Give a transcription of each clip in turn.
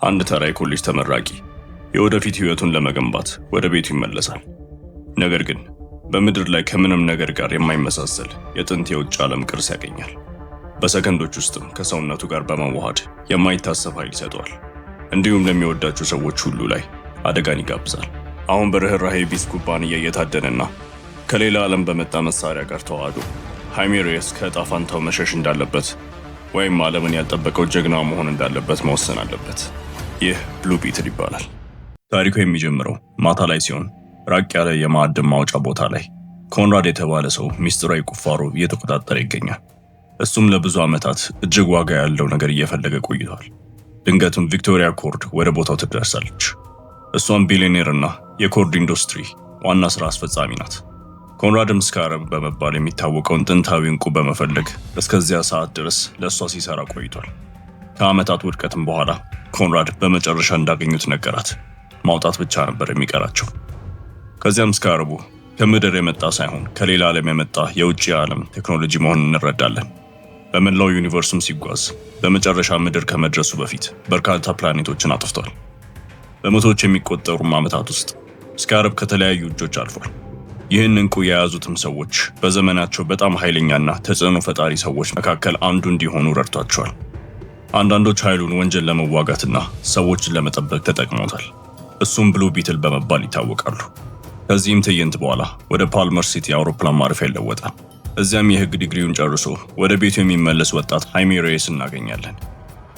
አንድ ተራ የኮሌጅ ተመራቂ የወደፊት ህይወቱን ለመገንባት ወደ ቤቱ ይመለሳል። ነገር ግን በምድር ላይ ከምንም ነገር ጋር የማይመሳሰል የጥንት የውጭ ዓለም ቅርስ ያገኛል። በሰከንዶች ውስጥም ከሰውነቱ ጋር በመዋሃድ የማይታሰብ ኃይል ይሰጠዋል። እንዲሁም ለሚወዳቸው ሰዎች ሁሉ ላይ አደጋን ይጋብዛል። አሁን በርህራሄ ቢስ ኩባንያ እየታደነና ከሌላ ዓለም በመጣ መሳሪያ ጋር ተዋህዶ ሃይሜ ሬየስ ከዕጣ ፋንታው መሸሽ እንዳለበት ወይም ዓለምን ያልጠበቀው ጀግና መሆን እንዳለበት መወሰን አለበት። ይህ ብሉ ቢትል ይባላል። ታሪኩ የሚጀምረው ማታ ላይ ሲሆን ራቅ ያለ የማዕድን ማውጫ ቦታ ላይ ኮንራድ የተባለ ሰው ሚስጥራዊ ቁፋሮ እየተቆጣጠረ ይገኛል። እሱም ለብዙ ዓመታት እጅግ ዋጋ ያለው ነገር እየፈለገ ቆይቷል። ድንገትም ቪክቶሪያ ኮርድ ወደ ቦታው ትደርሳለች። እሷም ቢሊዮኔርና የኮርድ ኢንዱስትሪ ዋና ስራ አስፈጻሚ ናት። ኮንራድም ስካረብ በመባል የሚታወቀውን ጥንታዊ ዕንቁ በመፈለግ እስከዚያ ሰዓት ድረስ ለእሷ ሲሰራ ቆይቷል። ከዓመታት ውድቀትም በኋላ ኮንራድ በመጨረሻ እንዳገኙት ነገራት። ማውጣት ብቻ ነበር የሚቀራቸው። ከዚያም ስካረቡ ከምድር የመጣ ሳይሆን ከሌላ ዓለም የመጣ የውጭ ዓለም ቴክኖሎጂ መሆኑን እንረዳለን። በመላው ዩኒቨርሱም ሲጓዝ በመጨረሻ ምድር ከመድረሱ በፊት በርካታ ፕላኔቶችን አጥፍቷል። በመቶዎች የሚቆጠሩም ዓመታት ውስጥ ስካረብ ከተለያዩ እጆች አልፏል። ይህን ዕንቁ የያዙትም ሰዎች በዘመናቸው በጣም ኃይለኛና ተጽዕኖ ፈጣሪ ሰዎች መካከል አንዱ እንዲሆኑ ረድቷቸዋል። አንዳንዶች ኃይሉን ወንጀል ለመዋጋትና ሰዎችን ለመጠበቅ ተጠቅመውታል። እሱም ብሉ ቢትል በመባል ይታወቃሉ። ከዚህም ትዕይንት በኋላ ወደ ፓልመር ሲቲ አውሮፕላን ማረፊያ ይለወጣል። እዚያም የህግ ዲግሪውን ጨርሶ ወደ ቤቱ የሚመለስ ወጣት ሃይሜ ሬየስ እናገኛለን።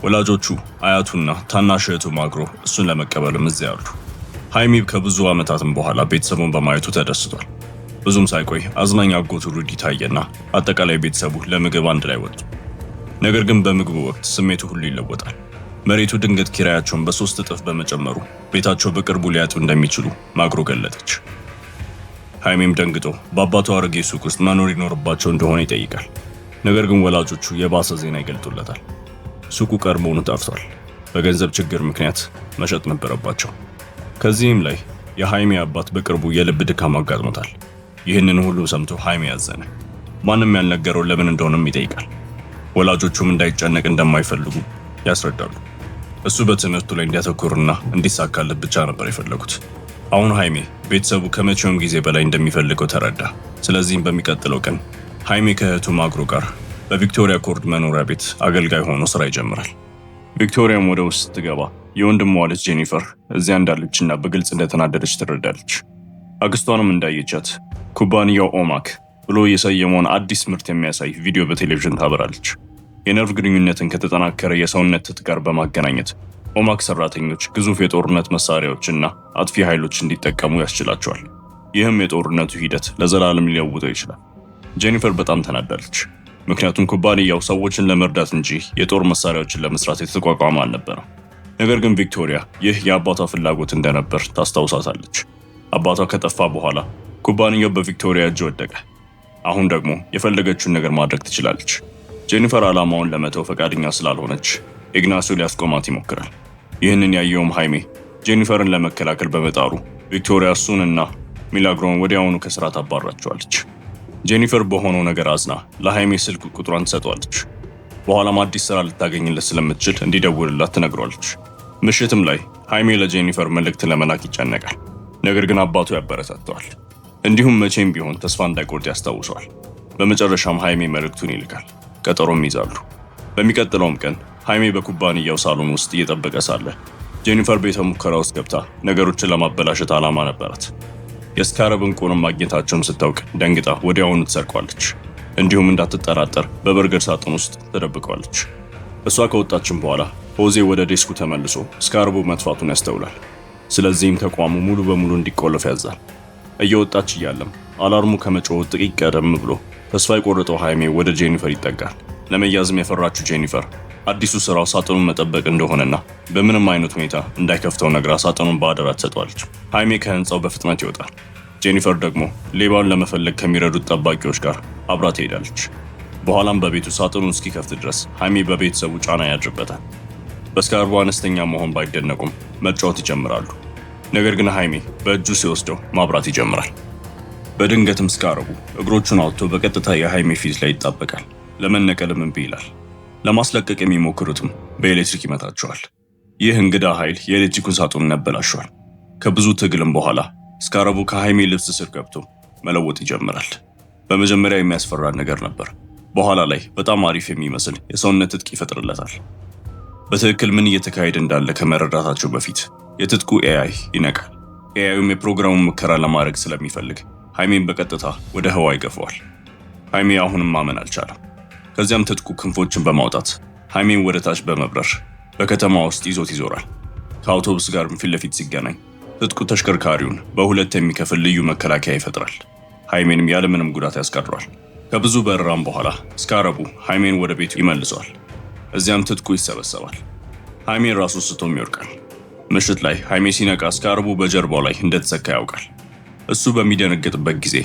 ወላጆቹ፣ አያቱና ታናሽ እህቱ ማግሮ እሱን ለመቀበልም እዚያ አሉ። ሃይሜ ከብዙ ዓመታትም በኋላ ቤተሰቡን በማየቱ ተደስቷል። ብዙም ሳይቆይ አዝናኝ አጎቱ ሩዲ ታየና አጠቃላይ ቤተሰቡ ለምግብ አንድ ላይ ወጡ። ነገር ግን በምግቡ ወቅት ስሜቱ ሁሉ ይለወጣል። መሬቱ ድንገት ኪራያቸውን በ3 እጥፍ በመጨመሩ ቤታቸው በቅርቡ ሊያጡ እንደሚችሉ ማግሮ ገለጠች። ሃይሜም ደንግጦ በአባቱ አሮጌ ሱቅ ውስጥ መኖር ይኖርባቸው እንደሆነ ይጠይቃል። ነገር ግን ወላጆቹ የባሰ ዜና ይገልጡለታል። ሱቁ ቀድሞውኑ ጠፍቷል። በገንዘብ ችግር ምክንያት መሸጥ ነበረባቸው። ከዚህም ላይ የሃይሜ አባት በቅርቡ የልብ ድካም አጋጥሞታል። ይህንን ሁሉ ሰምቶ ሃይሜ ያዘነ። ማንም ያልነገረው ለምን እንደሆነም ይጠይቃል። ወላጆቹም እንዳይጨነቅ እንደማይፈልጉ ያስረዳሉ። እሱ በትምህርቱ ላይ እንዲያተኩርና እንዲሳካለት ብቻ ነበር የፈለጉት። አሁን ሃይሜ ቤተሰቡ ከመቼውም ጊዜ በላይ እንደሚፈልገው ተረዳ። ስለዚህም በሚቀጥለው ቀን ሃይሜ ከእህቱ ማግሮ ጋር በቪክቶሪያ ኮርድ መኖሪያ ቤት አገልጋይ ሆኖ ስራ ይጀምራል። ቪክቶሪያም ወደ ውስጥ ስትገባ የወንድሟ ልጅ ጄኒፈር እዚያ እንዳለችና በግልጽ እንደተናደደች ትረዳለች። አክስቷንም እንዳየቻት ኩባንያው ኦማክ ብሎ የሰየመውን አዲስ ምርት የሚያሳይ ቪዲዮ በቴሌቪዥን ታበራለች። የነርቭ ግንኙነትን ከተጠናከረ የሰውነት ትጥ ጋር በማገናኘት ኦማክ ሰራተኞች ግዙፍ የጦርነት መሳሪያዎችና አጥፊ ኃይሎች እንዲጠቀሙ ያስችላቸዋል። ይህም የጦርነቱ ሂደት ለዘላለም ሊለውጠው ይችላል። ጄኒፈር በጣም ተናዳለች። ምክንያቱም ኩባንያው ሰዎችን ለመርዳት እንጂ የጦር መሳሪያዎችን ለመስራት የተቋቋመ አልነበረም። ነገር ግን ቪክቶሪያ ይህ የአባቷ ፍላጎት እንደነበር ታስታውሳታለች። አባቷ ከጠፋ በኋላ ኩባንያው በቪክቶሪያ እጅ ወደቀ። አሁን ደግሞ የፈለገችውን ነገር ማድረግ ትችላለች። ጄኒፈር ዓላማውን ለመተው ፈቃደኛ ስላልሆነች ኢግናሲዮ ሊያስቆማት ይሞክራል። ይህንን ያየውም ሃይሜ ጄኒፈርን ለመከላከል በመጣሩ ቪክቶሪያ እሱንና ሚላግሮን ወዲያውኑ ከስራ ታባራቸዋለች። ጄኒፈር በሆነው ነገር አዝና ለሃይሜ ስልክ ቁጥሯን ትሰጠዋለች። በኋላም አዲስ ስራ ልታገኝለት ስለምትችል እንዲደውልላት ትነግሯለች። ምሽትም ላይ ሃይሜ ለጄኒፈር መልእክት ለመላክ ይጨነቃል። ነገር ግን አባቱ ያበረታተዋል። እንዲሁም መቼም ቢሆን ተስፋ እንዳይቆርጥ ያስታውሰዋል። በመጨረሻም ሃይሜ መልእክቱን ይልካል። ቀጠሮም ይዛሉ። በሚቀጥለውም ቀን ሃይሜ በኩባንያው ሳሎን ውስጥ እየጠበቀ ሳለ ጄኒፈር ቤተ ሙከራ ውስጥ ገብታ ነገሮችን ለማበላሸት ዓላማ ነበራት። የስካረብ ዕንቁንም ማግኘታቸውን ስታውቅ ደንግጣ ወዲያውኑ ትሰርቋለች። እንዲሁም እንዳትጠራጠር በበርገር ሳጥን ውስጥ ተደብቀዋለች። እሷ ከወጣችን በኋላ ሆዜ ወደ ዴስኩ ተመልሶ ስካረቡ መጥፋቱን ያስተውላል። ስለዚህም ተቋሙ ሙሉ በሙሉ እንዲቆለፍ ያዛል። እየወጣች እያለም አላርሙ ከመጮሁ ጥቂት ቀደም ብሎ ተስፋ የቆረጠው ሃይሜ ወደ ጄኒፈር ይጠጋል። ለመያዝም የፈራችው ጄኒፈር አዲሱ ስራው ሳጥኑን መጠበቅ እንደሆነና በምንም አይነት ሁኔታ እንዳይከፍተው ነግራ ሳጥኑን በአደራ ትሰጠዋለች። ሃይሜ ከህንፃው በፍጥነት ይወጣል። ጄኒፈር ደግሞ ሌባውን ለመፈለግ ከሚረዱት ጠባቂዎች ጋር አብራ ትሄዳለች። በኋላም በቤቱ ሳጥኑን እስኪከፍት ድረስ ሃይሜ በቤተሰቡ ጫና ያድርበታል። በስካርቦ አነስተኛ መሆን ባይደነቁም መጫወት ይጀምራሉ። ነገር ግን ሃይሜ በእጁ ሲወስደው ማብራት ይጀምራል። በድንገትም ስካረቡ እግሮቹን አውጥቶ በቀጥታ የሃይሜ ፊት ላይ ይጣበቃል። ለመነቀልም እምቢ ይላል። ለማስለቀቅ የሚሞክሩትም በኤሌክትሪክ ይመታቸዋል። ይህ እንግዳ ኃይል የኤሌክትሪኩን ሳጥኑን ያበላሸዋል። ከብዙ ትግልም በኋላ ስካረቡ ከሃይሜ ልብስ ስር ገብቶ መለወጥ ይጀምራል። በመጀመሪያ የሚያስፈራ ነገር ነበር። በኋላ ላይ በጣም አሪፍ የሚመስል የሰውነት ትጥቅ ይፈጥርለታል። በትክክል ምን እየተካሄደ እንዳለ ከመረዳታቸው በፊት የትጥቁ ኤአይ ይነቃል። ኤአዩም የፕሮግራሙን ሙከራ ለማድረግ ስለሚፈልግ ሃይሜን በቀጥታ ወደ ህዋ ይገፈዋል። ሃይሜ አሁንም ማመን አልቻለም። ከዚያም ትጥቁ ክንፎችን በማውጣት ሃይሜን ወደ ታች በመብረር በከተማ ውስጥ ይዞት ይዞራል። ከአውቶቡስ ጋር ፊት ለፊት ሲገናኝ ትጥቁ ተሽከርካሪውን በሁለት የሚከፍል ልዩ መከላከያ ይፈጥራል። ሃይሜንም ያለምንም ጉዳት ያስቀረዋል። ከብዙ በረራም በኋላ ስካረቡ ሃይሜን ወደ ቤቱ ይመልሰዋል። እዚያም ትጥቁ ይሰበሰባል። ሃይሜን ራሱ ስቶም ይወድቃል። ምሽት ላይ ሃይሜ ሲነቃ ስካረቡ በጀርባው ላይ እንደተሰካ ያውቃል። እሱ በሚደነግጥበት ጊዜ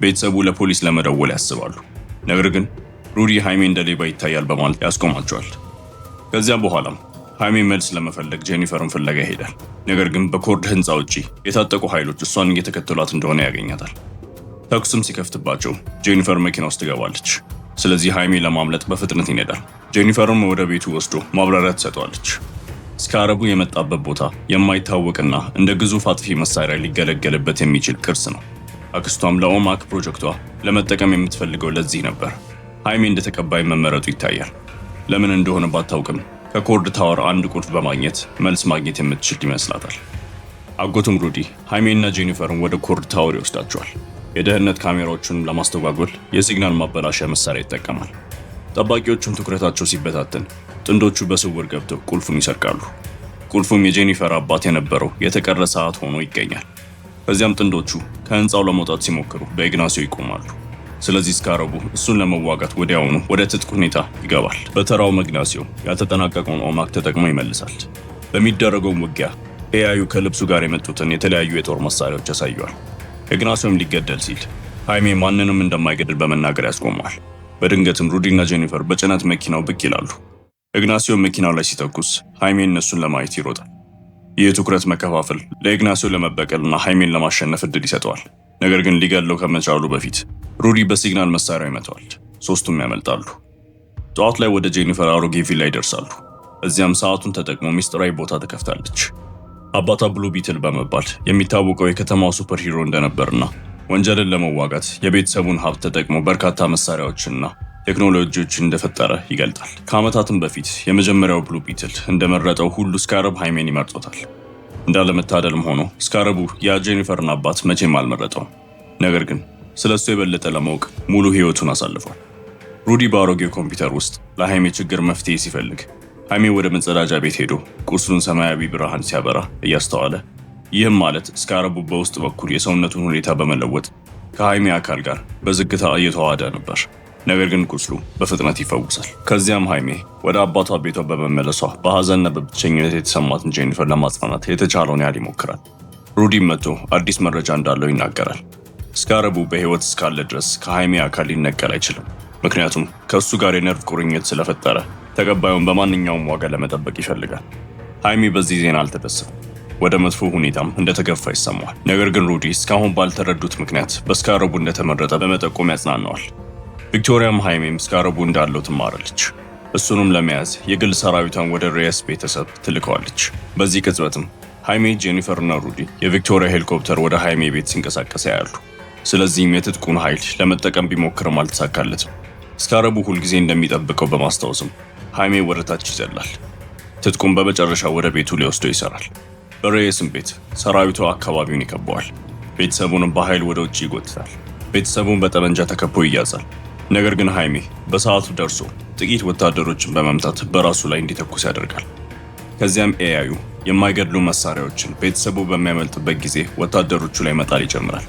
ቤተሰቡ ለፖሊስ ለመደወል ያስባሉ። ነገር ግን ሩዲ ሃይሜ እንደ ሌባ ይታያል በማለት ያስቆማቸዋል። ከዚያም በኋላም ሃይሜ መልስ ለመፈለግ ጄኒፈርን ፍለጋ ይሄዳል። ነገር ግን በኮርድ ህንፃ ውጪ የታጠቁ ኃይሎች እሷን እየተከተሏት እንደሆነ ያገኛታል። ተኩስም ሲከፍትባቸው ጄኒፈር መኪና ውስጥ ትገባለች። ስለዚህ ሃይሜ ለማምለጥ በፍጥነት ይነዳል። ጄኒፈርም ወደ ቤቱ ወስዶ ማብራሪያ ትሰጠዋለች። ስካረቡ የመጣበት ቦታ የማይታወቅና እንደ ግዙፍ አጥፊ መሳሪያ ሊገለገልበት የሚችል ቅርስ ነው። አክስቷም ለኦማክ ፕሮጀክቷ ለመጠቀም የምትፈልገው ለዚህ ነበር። ሃይሜ እንደ ተቀባይ መመረጡ ይታያል። ለምን እንደሆነ ባታውቅም ከኮርድ ታወር አንድ ቁልፍ በማግኘት መልስ ማግኘት የምትችል ይመስላታል። አጎቱም ሩዲ ሃይሜና ጄኒፈርን ወደ ኮርድ ታወር ይወስዳቸዋል። የደህንነት ካሜራዎቹን ለማስተጓጎል የሲግናል ማበላሻ መሳሪያ ይጠቀማል። ጠባቂዎቹም ትኩረታቸው ሲበታተን ጥንዶቹ በስውር ገብተው ቁልፉን ይሰርቃሉ። ቁልፉም የጄኒፈር አባት የነበረው የተቀረ ሰዓት ሆኖ ይገኛል። ከዚያም ጥንዶቹ ከህንፃው ለመውጣት ሲሞክሩ በኢግናሲዮ ይቆማሉ። ስለዚህ ስካረቡ እሱን ለመዋጋት ወዲያውኑ ወደ ትጥቅ ሁኔታ ይገባል። በተራው ኢግናሲዮ ያልተጠናቀቀውን ኦማክ ተጠቅሞ ይመልሳል። በሚደረገው ውጊያ ኤአዩ ከልብሱ ጋር የመጡትን የተለያዩ የጦር መሳሪያዎች ያሳየዋል። ኢግናሲዮም ሊገደል ሲል ሃይሜ ማንንም እንደማይገድል በመናገር ያስቆመዋል። በድንገትም ሩዲና ጄኒፈር በጭነት መኪናው ብቅ ይላሉ። ኢግናሲዮ መኪናው ላይ ሲተኩስ ሃይሜ እነሱን ለማየት ይሮጣል። ይህ ትኩረት መከፋፈል ለኢግናሲዮ ለመበቀልና ሃይሜን ለማሸነፍ እድል ይሰጠዋል። ነገር ግን ሊገድለው ከመቻሉ በፊት ሩዲ በሲግናል መሳሪያው ይመታዋል። ሶስቱም ያመልጣሉ። ጠዋት ላይ ወደ ጄኒፈር አሮጌ ቪላ ይደርሳሉ። እዚያም ሰዓቱን ተጠቅሞ ሚስጥራዊ ቦታ ተከፍታለች። አባቷ ብሉ ቢትል በመባል የሚታወቀው የከተማው ሱፐር ሂሮ እንደነበርና ወንጀልን ለመዋጋት የቤተሰቡን ሀብት ተጠቅሞ በርካታ መሳሪያዎችንና ቴክኖሎጂዎችን እንደፈጠረ ይገልጣል። ከዓመታትም በፊት የመጀመሪያው ብሉ ቢትል እንደመረጠው ሁሉ ስካረብ ሃይሜን ይመርጦታል። እንዳለመታደልም ሆኖ ስካረቡ የጄኒፈርን አባት መቼም አልመረጠውም። ነገር ግን ስለሱ የበለጠ ለማወቅ ሙሉ ህይወቱን አሳልፏል። ሩዲ በአሮጌው ኮምፒውተር ውስጥ ለሃይሜ ችግር መፍትሄ ሲፈልግ ሃይሜ ወደ መጸዳጃ ቤት ሄዶ ቁስሉን ሰማያዊ ብርሃን ሲያበራ እያስተዋለ፣ ይህም ማለት ስካረቡ በውስጥ በኩል የሰውነቱን ሁኔታ በመለወጥ ከሃይሜ አካል ጋር በዝግታ እየተዋሃደ ነበር። ነገር ግን ቁስሉ በፍጥነት ይፈውሳል። ከዚያም ሃይሜ ወደ አባቷ ቤቷ በመመለሷ በሐዘንና በብቸኝነት የተሰማትን ጄኒፈር ለማጽናናት የተቻለውን ያህል ይሞክራል። ሩዲም መጥቶ አዲስ መረጃ እንዳለው ይናገራል። ስካረቡ በህይወት እስካለ ድረስ ከሃይሜ አካል ሊነቀል አይችልም። ምክንያቱም ከእሱ ጋር የነርቭ ቁርኝት ስለፈጠረ ተቀባዩን በማንኛውም ዋጋ ለመጠበቅ ይፈልጋል። ሃይሜ በዚህ ዜና አልተደሰተም። ወደ መጥፎ ሁኔታም እንደተገፋ ይሰማዋል። ነገር ግን ሩዲ እስካሁን ባልተረዱት ምክንያት በስካረቡ እንደተመረጠ በመጠቆም ያጽናናዋል። ቪክቶሪያም ሃይሜም ስካረቡ እንዳለው ትማራለች። እሱንም ለመያዝ የግል ሰራዊቷን ወደ ሬየስ ቤተሰብ ትልከዋለች። በዚህ ቅጽበትም ሃይሜ፣ ጄኒፈር እና ሩዲ የቪክቶሪያ ሄሊኮፕተር ወደ ሃይሜ ቤት ሲንቀሳቀስ ያያሉ። ስለዚህም የትጥቁን ኃይል ለመጠቀም ቢሞክርም አልተሳካለትም። ስካረቡ ሁልጊዜ እንደሚጠብቀው በማስታወስም ሃይሜ ወደ ታች ይዘላል። ትጥቁን በመጨረሻ ወደ ቤቱ ሊወስደው ይሰራል። በሬየስም ቤት ሰራዊቱ አካባቢውን ይከበዋል። ቤተሰቡንም በኃይል ወደ ውጭ ይጎትታል። ቤተሰቡን በጠመንጃ ተከቦ ይያዛል። ነገር ግን ሃይሜ በሰዓቱ ደርሶ ጥቂት ወታደሮችን በመምታት በራሱ ላይ እንዲተኩስ ያደርጋል። ከዚያም ኤአዩ የማይገድሉ መሳሪያዎችን ቤተሰቡ በሚያመልጥበት ጊዜ ወታደሮቹ ላይ መጣል ይጀምራል።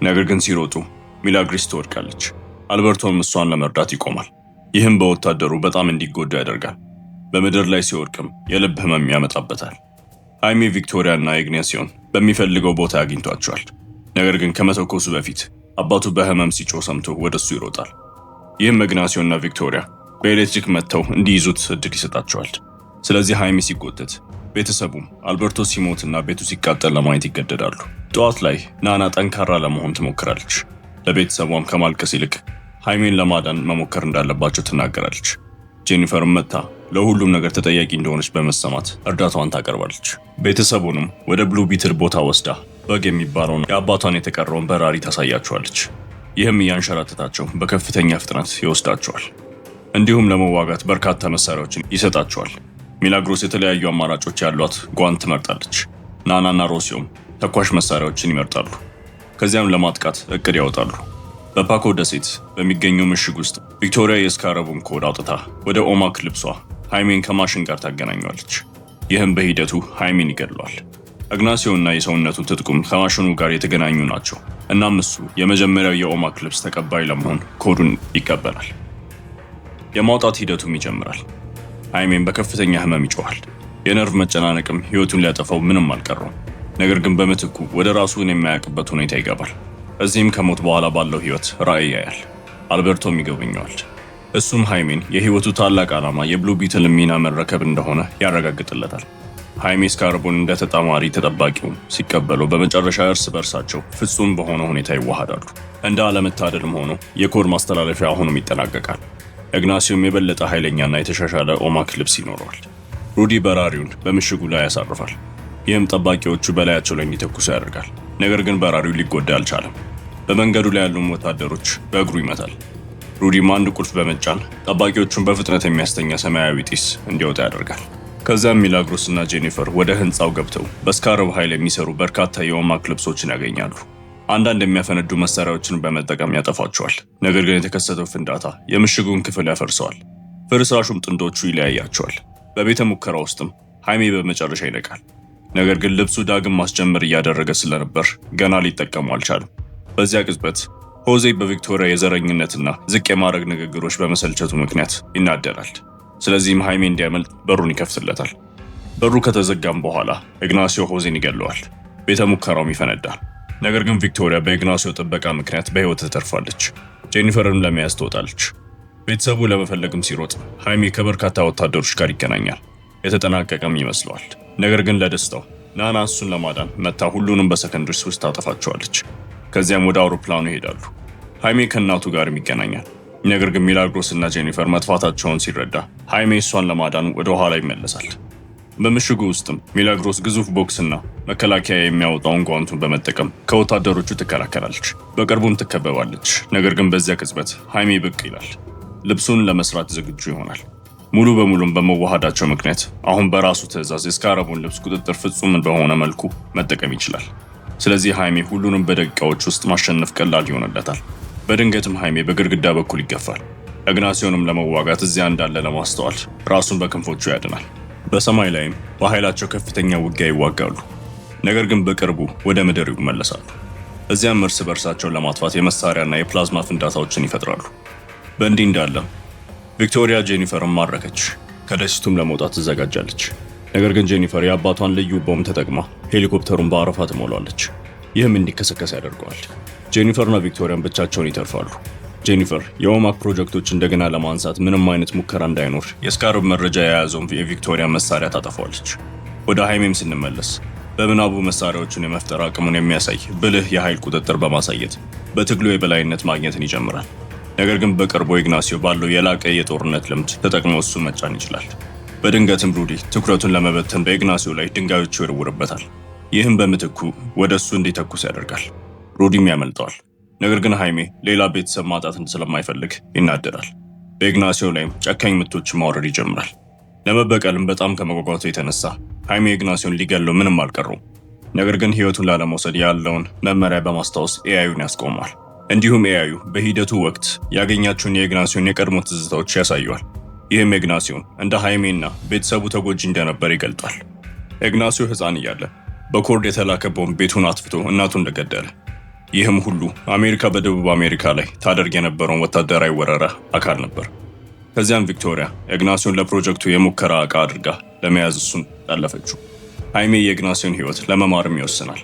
ነገር ግን ሲሮጡ ሚላግሪስ ትወድቃለች። አልበርቶም እሷን ለመርዳት ይቆማል። ይህም በወታደሩ በጣም እንዲጎዳ ያደርጋል። በምድር ላይ ሲወድቅም የልብ ህመም ያመጣበታል። ሃይሜ ቪክቶሪያ እና ኢግናሲዮን በሚፈልገው ቦታ አግኝቷቸዋል። ነገር ግን ከመተኮሱ በፊት አባቱ በህመም ሲጮህ ሰምቶ ወደሱ ይሮጣል። ይህም ኢግናሲዮ እና ቪክቶሪያ በኤሌክትሪክ መጥተው እንዲይዙት እድል ይሰጣቸዋል። ስለዚህ ሃይሜ ሲጎተት ቤተሰቡም አልበርቶ ሲሞትና ቤቱ ሲቃጠል ለማየት ይገደዳሉ። ጠዋት ላይ ናና ጠንካራ ለመሆን ትሞክራለች። ለቤተሰቧም ከማልቀስ ይልቅ ሃይሜን ለማዳን መሞከር እንዳለባቸው ትናገራለች። ጄኒፈርም መጥታ ለሁሉም ነገር ተጠያቂ እንደሆነች በመሰማት እርዳታዋን ታቀርባለች። ቤተሰቡንም ወደ ብሉ ቢትል ቦታ ወስዳ በግ የሚባለውን የአባቷን የተቀረውን በራሪ ታሳያቸዋለች። ይህም እያንሸራተታቸው በከፍተኛ ፍጥነት ይወስዳቸዋል። እንዲሁም ለመዋጋት በርካታ መሳሪያዎችን ይሰጣቸዋል። ሚላግሮስ የተለያዩ አማራጮች ያሏት ጓንት ትመርጣለች። ናናና ሮሲዮም ተኳሽ መሳሪያዎችን ይመርጣሉ። ከዚያም ለማጥቃት እቅድ ያወጣሉ። በፓኮ ደሴት በሚገኘው ምሽግ ውስጥ ቪክቶሪያ የስካረቡን ኮድ አውጥታ ወደ ኦማክ ልብሷ ሃይሜን ከማሽን ጋር ታገናኘዋለች። ይህም በሂደቱ ሃይሜን ይገድለዋል። ኢግናሲዮ እና የሰውነቱ ትጥቁም ከማሽኑ ጋር የተገናኙ ናቸው። እናም እሱ የመጀመሪያው የኦማክ ልብስ ተቀባይ ለመሆን ኮዱን ይቀበላል። የማውጣት ሂደቱም ይጀምራል። ሃይሜን በከፍተኛ ህመም ይጮሃል። የነርቭ መጨናነቅም ህይወቱን ሊያጠፋው ምንም አልቀረውም። ነገር ግን በምትኩ ወደ ራሱን የማያውቅበት ሁኔታ ይገባል። እዚህም ከሞት በኋላ ባለው ህይወት ራዕይ ያያል። አልበርቶም ይጎበኘዋል። እሱም ሃይሜን የህይወቱ ታላቅ ዓላማ የብሉ ቢትል ሚና መረከብ እንደሆነ ያረጋግጥለታል። ሃይሜ ስካረቡን እንደ ተጣማሪ ተጠባቂው ሲቀበለው በመጨረሻ እርስ በርሳቸው ፍጹም በሆነ ሁኔታ ይዋሃዳሉ። እንደ አለመታደልም ሆኖ የኮድ ማስተላለፊያ አሁንም ይጠናቀቃል። ኢግናሲዮም የበለጠ ኃይለኛና የተሻሻለ ኦማክ ልብስ ይኖረዋል። ሩዲ በራሪውን በምሽጉ ላይ ያሳርፋል። ይህም ጠባቂዎቹ በላያቸው ላይ እንዲተኩሱ ያደርጋል። ነገር ግን በራሪው ሊጎዳ አልቻለም። በመንገዱ ላይ ያሉም ወታደሮች በእግሩ ይመታል። ሩዲም አንድ ቁልፍ በመጫን ጠባቂዎቹን በፍጥነት የሚያስተኛ ሰማያዊ ጢስ እንዲወጣ ያደርጋል። ከዚያም ሚላግሮስ እና ጄኒፈር ወደ ህንፃው ገብተው በስካረብ ኃይል የሚሰሩ በርካታ የኦማክ ልብሶችን ያገኛሉ። አንዳንድ የሚያፈነዱ መሳሪያዎችን በመጠቀም ያጠፋቸዋል። ነገር ግን የተከሰተው ፍንዳታ የምሽጉን ክፍል ያፈርሰዋል። ፍርስራሹም ጥንዶቹ ይለያያቸዋል። በቤተ ሙከራ ውስጥም ሃይሜ በመጨረሻ ይነቃል። ነገር ግን ልብሱ ዳግም ማስጀመር እያደረገ ስለነበር ገና ሊጠቀሙ አልቻሉም። በዚያ ቅጽበት ሆዜ በቪክቶሪያ የዘረኝነትና ዝቅ የማድረግ ንግግሮች በመሰልቸቱ ምክንያት ይናደራል። ስለዚህም ሃይሜ እንዲያመልጥ በሩን ይከፍትለታል። በሩ ከተዘጋም በኋላ ኢግናሲዮ ሆዜን ይገለዋል። ቤተ ሙከራውም ይፈነዳል። ነገር ግን ቪክቶሪያ በኢግናሲዮ ጥበቃ ምክንያት በህይወት ትተርፋለች። ጄኒፈርን ለመያዝ ትወጣለች። ቤተሰቡ ለመፈለግም ሲሮጥ ሃይሜ ከበርካታ ወታደሮች ጋር ይገናኛል። የተጠናቀቀም ይመስለዋል። ነገር ግን ለደስታው ናና እሱን ለማዳን መታ ሁሉንም በሰከንዶች ውስጥ ታጠፋቸዋለች። ከዚያም ወደ አውሮፕላኑ ይሄዳሉ። ሃይሜ ከእናቱ ጋርም ይገናኛል። ነገር ግን ሚላግሮስ እና ጄኒፈር መጥፋታቸውን ሲረዳ ሃይሜ እሷን ለማዳን ወደ ኋላ ይመለሳል። በምሽጉ ውስጥም ሚላግሮስ ግዙፍ ቦክስና መከላከያ የሚያወጣውን ጓንቱን በመጠቀም ከወታደሮቹ ትከላከላለች። በቅርቡም ትከበባለች። ነገር ግን በዚያ ቅጽበት ሃይሜ ብቅ ይላል። ልብሱን ለመስራት ዝግጁ ይሆናል። ሙሉ በሙሉም በመዋሃዳቸው ምክንያት አሁን በራሱ ትዕዛዝ የስካረቡን ልብስ ቁጥጥር ፍጹም በሆነ መልኩ መጠቀም ይችላል። ስለዚህ ሃይሜ ሁሉንም በደቂቃዎች ውስጥ ማሸነፍ ቀላል ይሆንለታል። በድንገትም ሃይሜ በግድግዳ በኩል ይገፋል። ኢግናሲዮንም ለመዋጋት እዚያ እንዳለ ለማስተዋል ራሱን በክንፎቹ ያድናል። በሰማይ ላይም በኃይላቸው ከፍተኛ ውጊያ ይዋጋሉ። ነገር ግን በቅርቡ ወደ ምድር ይመለሳሉ። እዚያም እርስ በርሳቸውን ለማጥፋት የመሳሪያና የፕላዝማ ፍንዳታዎችን ይፈጥራሉ። በእንዲህ እንዳለ ቪክቶሪያ ጄኒፈርን ማረከች። ከደሴቱም ለመውጣት ትዘጋጃለች። ነገር ግን ጄኒፈር የአባቷን ልዩ ቦምብ ተጠቅማ ሄሊኮፕተሩን በአረፋ ትሞላለች። ይህም እንዲከሰከስ ያደርገዋል። ጄኒፈርና ቪክቶሪያን ብቻቸውን ይተርፋሉ። ጄኒፈር የኦማክ ፕሮጀክቶች እንደገና ለማንሳት ምንም አይነት ሙከራ እንዳይኖር የስካረብ መረጃ የያዘውን የቪክቶሪያ መሳሪያ ታጠፋዋለች። ወደ ሃይሜም ስንመለስ በምናቡ መሳሪያዎችን የመፍጠር አቅሙን የሚያሳይ ብልህ የኃይል ቁጥጥር በማሳየት በትግሉ የበላይነት ማግኘትን ይጀምራል። ነገር ግን በቅርቡ ኢግናሲዮ ባለው የላቀ የጦርነት ልምድ ተጠቅሞ እሱን መጫን ይችላል። በድንገትም ሩዲ ትኩረቱን ለመበተን በኢግናሲዮ ላይ ድንጋዮች ይወረውርበታል። ይህም በምትኩ ወደ እሱ እንዲተኩስ ያደርጋል። ሩዲም ያመልጠዋል። ነገር ግን ሃይሜ ሌላ ቤተሰብ ማጣትን ስለማይፈልግ ይናደዳል። በኢግናሲዮ ላይም ጨካኝ ምቶችን ማውረድ ይጀምራል። ለመበቀልም በጣም ከመጓጓቱ የተነሳ ሃይሜ ኢግናሲዮን ሊገለው ምንም አልቀረውም። ነገር ግን ህይወቱን ላለመውሰድ ያለውን መመሪያ በማስታወስ ኤአዩን ያስቆመዋል። እንዲሁም ኤአዩ በሂደቱ ወቅት ያገኛቸውን የኢግናሲዮን የቀድሞ ትዝታዎች ያሳየዋል። ይህም ኢግናሲዮን እንደ ሃይሜና ቤተሰቡ ተጎጂ እንደነበር ይገልጣል። ኢግናሲዮ ህፃን እያለ በኮርድ የተላከ ቦምብ ቤቱን አጥፍቶ እናቱ እንደገደለ፣ ይህም ሁሉ አሜሪካ በደቡብ አሜሪካ ላይ ታደርግ የነበረውን ወታደራዊ ወረራ አካል ነበር። ከዚያም ቪክቶሪያ ኢግናሲዮን ለፕሮጀክቱ የሙከራ ዕቃ አድርጋ ለመያዝ እሱን ጠለፈችው። ሃይሜ የኢግናሲዮን ህይወት ለመማርም ይወስናል።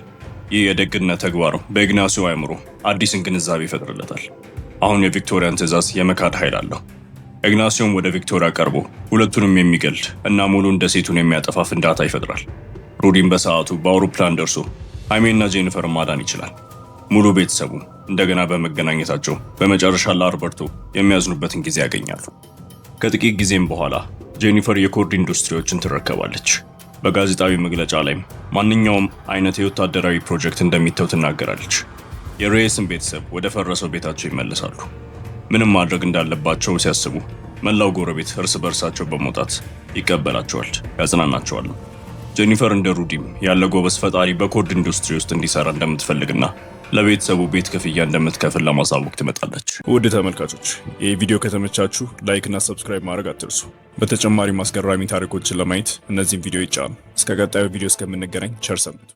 ይህ የደግነት ተግባሩ በኢግናሲዮ አእምሮ አዲስን ግንዛቤ ይፈጥርለታል። አሁን የቪክቶሪያን ትዕዛዝ የመካድ ኃይል አለው። ኢግናሲዮም ወደ ቪክቶሪያ ቀርቦ ሁለቱንም የሚገል እና ሙሉን ደሴቱን የሚያጠፋ ፍንዳታ ይፈጥራል። ሩዲም በሰዓቱ በአውሮፕላን ደርሶ ሃይሜና ጄኒፈርን ማዳን ይችላል። ሙሉ ቤተሰቡ እንደገና በመገናኘታቸው በመጨረሻ ለአልበርቶ የሚያዝኑበትን ጊዜ ያገኛሉ። ከጥቂት ጊዜም በኋላ ጄኒፈር የኮርድ ኢንዱስትሪዎችን ትረከባለች። በጋዜጣዊ መግለጫ ላይም ማንኛውም አይነት የወታደራዊ ፕሮጀክት እንደሚተው ትናገራለች። የሬየስን ቤተሰብ ወደ ፈረሰው ቤታቸው ይመለሳሉ። ምንም ማድረግ እንዳለባቸው ሲያስቡ መላው ጎረቤት እርስ በርሳቸው በመውጣት ይቀበላቸዋል፣ ያጽናናቸዋል። ጄኒፈር እንደ ሩዲም ያለ ጎበዝ ፈጣሪ በኮርድ ኢንዱስትሪ ውስጥ እንዲሰራ እንደምትፈልግና ለቤተሰቡ ቤት ክፍያ እንደምትከፍል ለማሳወቅ ትመጣለች። ውድ ተመልካቾች ይህ ቪዲዮ ከተመቻችሁ ላይክ እና ሰብስክራይብ ማድረግ አትርሱ። በተጨማሪም አስገራሚ ታሪኮችን ለማየት እነዚህን ቪዲዮ ይጫኑ። እስከ ቀጣዩ ቪዲዮ እስከምንገናኝ ቸር ሰንብቱ።